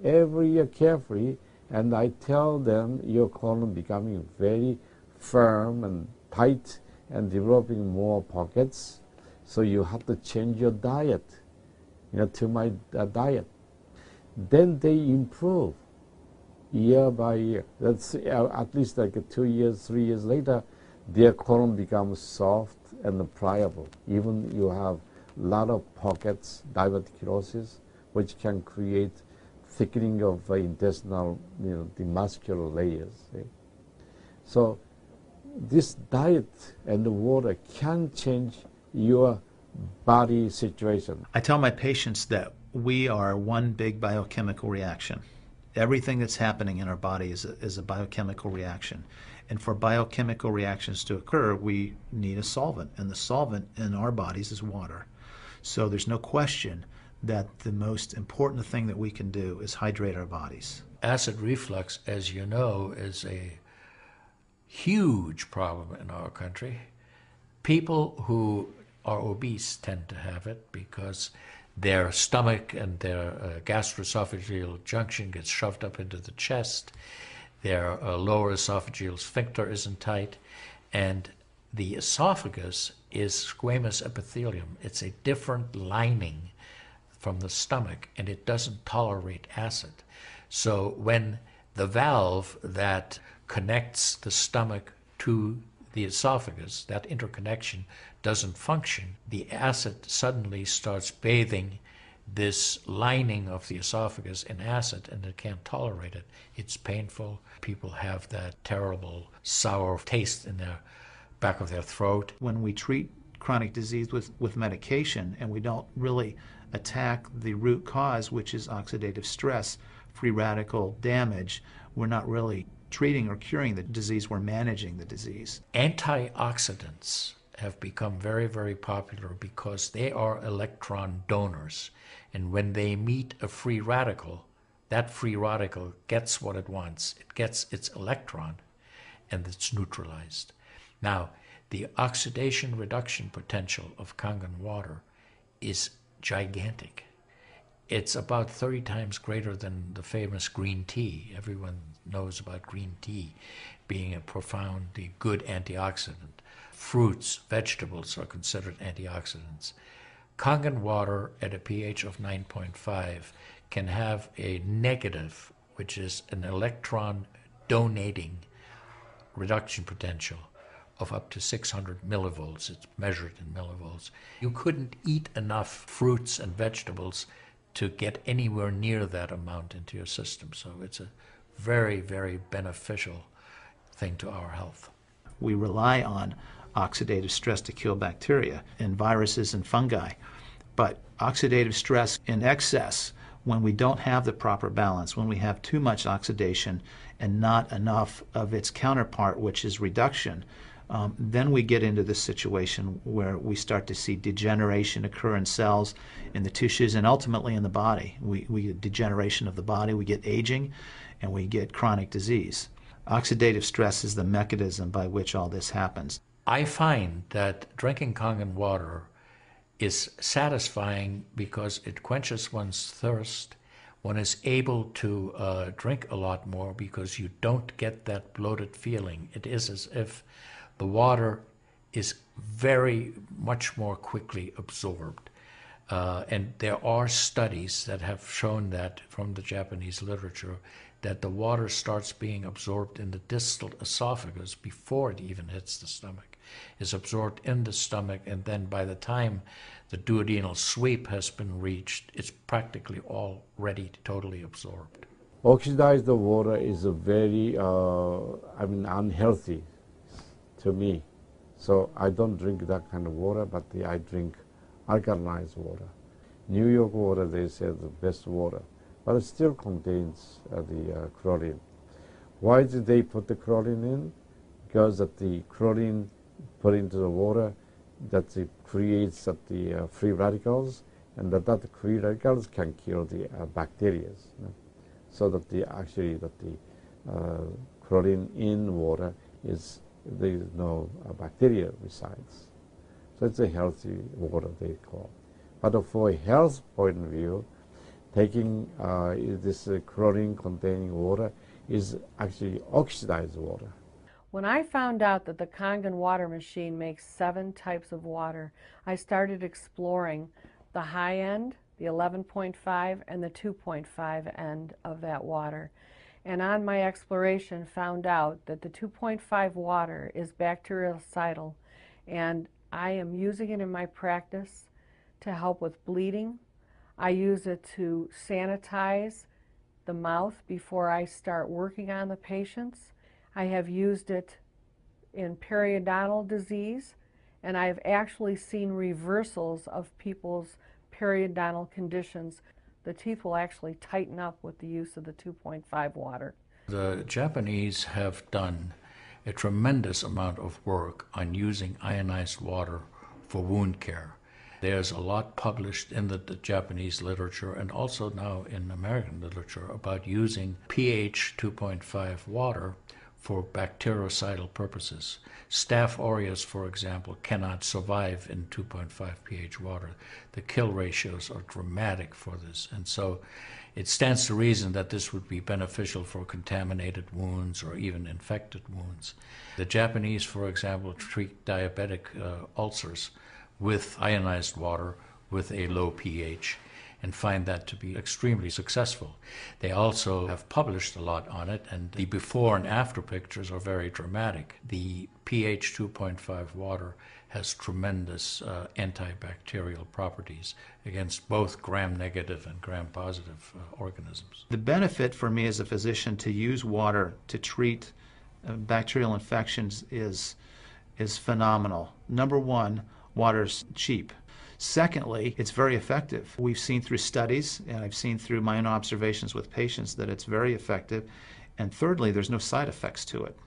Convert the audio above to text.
every year carefully, and I tell them your colon becoming very firm and tight and developing more pockets, so you have to change your diet, to my diet. Then they improve year by year. That's at least like 2 years, 3 years later, their colon becomes soft and pliable. Even you have a lot of pockets, diverticulosis, which can create thickening of intestinal, the muscular layers. So this diet and the water can change your body situation. I tell my patients that we are one big biochemical reaction. Everything that's happening in our body is a biochemical reaction. And for biochemical reactions to occur, we need a solvent. And the solvent in our bodies is water. So there's no question that the most important thing that we can do is hydrate our bodies. Acid reflux, as you know, is a huge problem in our country. People who are obese tend to have it because their stomach and their gastroesophageal junction gets shoved up into the chest. Their lower esophageal sphincter isn't tight, and the esophagus is squamous epithelium. It's a different lining from the stomach, and it doesn't tolerate acid. So when the valve that connects the stomach to the esophagus, that interconnection doesn't function, the acid suddenly starts bathing this lining of the esophagus in acid, and it can't tolerate it. It's painful. People have that terrible sour taste in the back of their throat. When we treat chronic disease with medication and we don't really attack the root cause, which is oxidative stress, free radical damage, we're not really treating or curing the disease, we're managing the disease. Antioxidants have become very, very popular because they are electron donors. And when they meet a free radical, that free radical gets what it wants. It gets its electron, and it's neutralized. Now, the oxidation reduction potential of Kangen water is gigantic. It's about 30 times greater than the famous green tea. Everyone knows about green tea being a profoundly good antioxidant. Fruits, vegetables are considered antioxidants. Kangen water at a pH of 9.5 can have a negative, which is an electron donating reduction potential of up to 600 millivolts. It's measured in millivolts. You couldn't eat enough fruits and vegetables to get anywhere near that amount into your system. So it's a very, very beneficial thing to our health. We rely on oxidative stress to kill bacteria and viruses and fungi. But oxidative stress in excess, when we don't have the proper balance, when we have too much oxidation and not enough of its counterpart, which is reduction, then we get into this situation where we start to see degeneration occur in cells, in the tissues, and ultimately in the body. We get degeneration of the body, we get aging, and we get chronic disease. Oxidative stress is the mechanism by which all this happens. I find that drinking Kangen water is satisfying because it quenches one's thirst. One is able to drink a lot more because you don't get that bloated feeling. It is as if the water is very much more quickly absorbed. And there are studies that have shown that from the Japanese literature that the water starts being absorbed in the distal esophagus before it even hits the stomach. It's absorbed in the stomach, and then by the time the duodenal sweep has been reached, it's practically already totally absorbed. Oxidized water is a very, unhealthy to me. So I don't drink that kind of water, but I drink alkalized water. New York water, they say, the best water, but it still contains the chlorine. Why did they put the chlorine in? Because that the chlorine put into the water, that it creates the free radicals, and that free radicals can kill the bacteria. So that the chlorine in water is, there is no bacteria resides. So it's a healthy water, they call. But for a health point of view, taking this chlorine-containing water is actually oxidized water. When I found out that the Kangen water machine makes 7 types of water, I started exploring the high end, the 11.5, and the 2.5 end of that water. And on my exploration found out that the 2.5 water is bactericidal, and I am using it in my practice to help with bleeding. I use it to sanitize the mouth before I start working on the patients. I have used it in periodontal disease, and I've actually seen reversals of people's periodontal conditions. The teeth will actually tighten up with the use of the 2.5 water. The Japanese have done a tremendous amount of work on using ionized water for wound care. There's a lot published in the Japanese literature and also now in American literature about using pH 2.5 water for bactericidal purposes. Staph aureus, for example, cannot survive in 2.5 pH water. The kill ratios are dramatic for this, and so it stands to reason that this would be beneficial for contaminated wounds or even infected wounds. The Japanese, for example, treat diabetic ulcers with ionized water with a low pH and find that to be extremely successful. They also have published a lot on it, and the before and after pictures are very dramatic. The pH 2.5 water has tremendous antibacterial properties against both gram-negative and gram-positive organisms. The benefit for me as a physician to use water to treat bacterial infections is phenomenal. Number one, water's cheap. Secondly, it's very effective. We've seen through studies, and I've seen through my own observations with patients that it's very effective. And thirdly, there's no side effects to it.